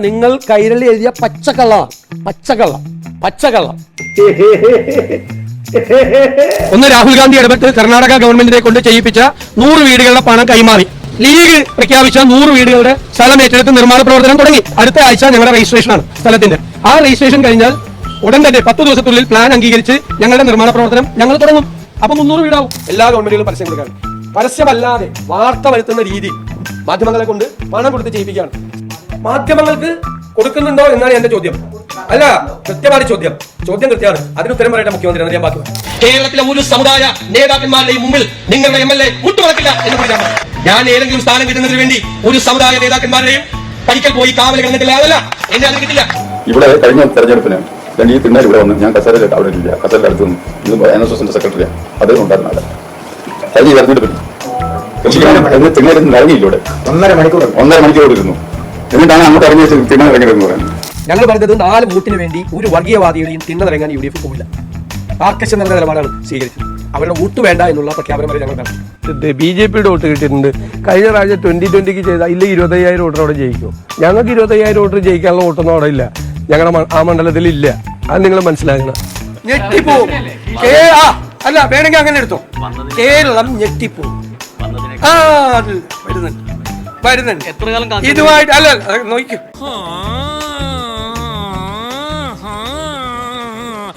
നിങ്ങൾ കൈരളി എഴുതിയ പച്ചക്കള്ളം ഒന്ന് രാഹുൽ ഗാന്ധി ഇടപെട്ട് കർണാടക ഗവൺമെന്റിനെ കൊണ്ട് ചെയ്യിപ്പിച്ച 100 വീടുകളുടെ പണം കൈമാറി. ലീഗ് പ്രഖ്യാപിച്ച 100 വീടുകളുടെ സ്ഥലം ഏറ്റെടുത്ത് നിർമ്മാണ പ്രവർത്തനം തുടങ്ങി. അടുത്ത ആഴ്ച ഞങ്ങളുടെ രജിസ്ട്രേഷനാണ് സ്ഥലത്തിന്റെ. ആ രജിസ്ട്രേഷൻ കഴിഞ്ഞാൽ ഉടൻ തന്നെ 10 ദിവസത്തിനുള്ളിൽ പ്ലാൻ അംഗീകരിച്ച് ഞങ്ങളുടെ നിർമ്മാണ പ്രവർത്തനം ഞങ്ങൾ തുടങ്ങും. അപ്പൊ 300 വീടാവും. എല്ലാ ഗവൺമെന്റുകളും പരസ്യം കൊടുക്കുകയാണ്. പരസ്യമല്ലാതെ വാർത്ത വരുത്തുന്ന രീതി മാധ്യമങ്ങളെ കൊണ്ട് പണം കൊടുത്ത് ചെയ്യിപ്പിക്കുകയാണ്. മാധ്യമങ്ങൾക്ക് കൊടുക്കുന്നുണ്ടോ എന്നാണ് എന്റെ ചോദ്യം. അല്ല, കൃത്യമായ ചോദ്യം കൃത്യമാണ്. അതിന് ഉത്തരം പറയേണ്ട മുഖ്യമന്ത്രിയാണ് ഞാൻ ബാക്കി. കേരളത്തിലെ ഒരു സമുദായ നേതാക്കന്മാരുടെയും മുമ്പിൽ നിങ്ങളുടെ MLA മുട്ടുമടക്കില്ല എന്ന് പറഞ്ഞാൽ ഞാൻ ഏതെങ്കിലും സ്ഥാനം കിട്ടുന്നതിന് വേണ്ടി ഒരു സമുദായ നേതാക്കന്മാരുടെയും പരിക്കൽ പോയി കാവൽ കിടന്നിട്ടില്ല. അതല്ല, എന്നെ അത് കിട്ടില്ല. ഇവിടെ കഴിഞ്ഞ തെരഞ്ഞെടുപ്പിന് ഈ തിണ്ണാൽ ഇവിടെ വന്ന് ഞാൻ കസേരയിൽ അവിടെ ഇല്ല, കസേരയുടെ അടുത്ത് നിന്ന് ഇത് NSSന്റെ സെക്രട്ടറിയാണ്, അദ്ദേഹം ഉണ്ടായിരുന്ന ആളെ കഴിഞ്ഞ തെരഞ്ഞെടുപ്പിന് തിണ്ണാലിൽ ഇറങ്ങിയില്ല. ഇവിടെ 1.5 മണിക്കൂർ ഇരുന്നു. എന്നിട്ടാണ് അങ്ങോട്ട് ഇറങ്ങി തിണ്ണ ഇറങ്ങിയതെന്ന് പറയുന്നത്. ഞങ്ങൾ പറഞ്ഞത് 4 വോട്ടിന് വേണ്ടി ഒരു വർഗീയവാദിയുടെയും തിണ്ണനിറങ്ങാൻ UDF പോകില്ല. ആർക്കശം എന്ന നിലപാടാണ് സ്വീകരിച്ചത്. അവരുടെ വോട്ട് വേണ്ട എന്നുള്ള പ്രഖ്യാപനം വരെ ഞങ്ങൾ നടത്തി. BJPയുടെ വോട്ട് കിട്ടിയിട്ടുണ്ട്. കഴിഞ്ഞ പ്രാവശ്യം 2020 ചെയ്ത ഇല്ല 25,000 വോട്ടർ അവിടെ ജയിക്കും. ഞങ്ങൾക്ക് 25,000 വോട്ടർ ജയിക്കാനുള്ള വോട്ടൊന്നും അവിടെ ഇല്ല, ഞങ്ങളുടെ ആ മണ്ഡലത്തിൽ ഇല്ല. അത് നിങ്ങൾ മനസ്സിലാക്കണം. ഞെട്ടിപ്പോവും. അല്ല, വേണമെങ്കിൽ അങ്ങനെ എടുത്തോ. കേരളം ഞെട്ടിപ്പോവും. വരുന്നുണ്ട് ഇതുമായിട്ട്. അല്ല, നോക്കൂ.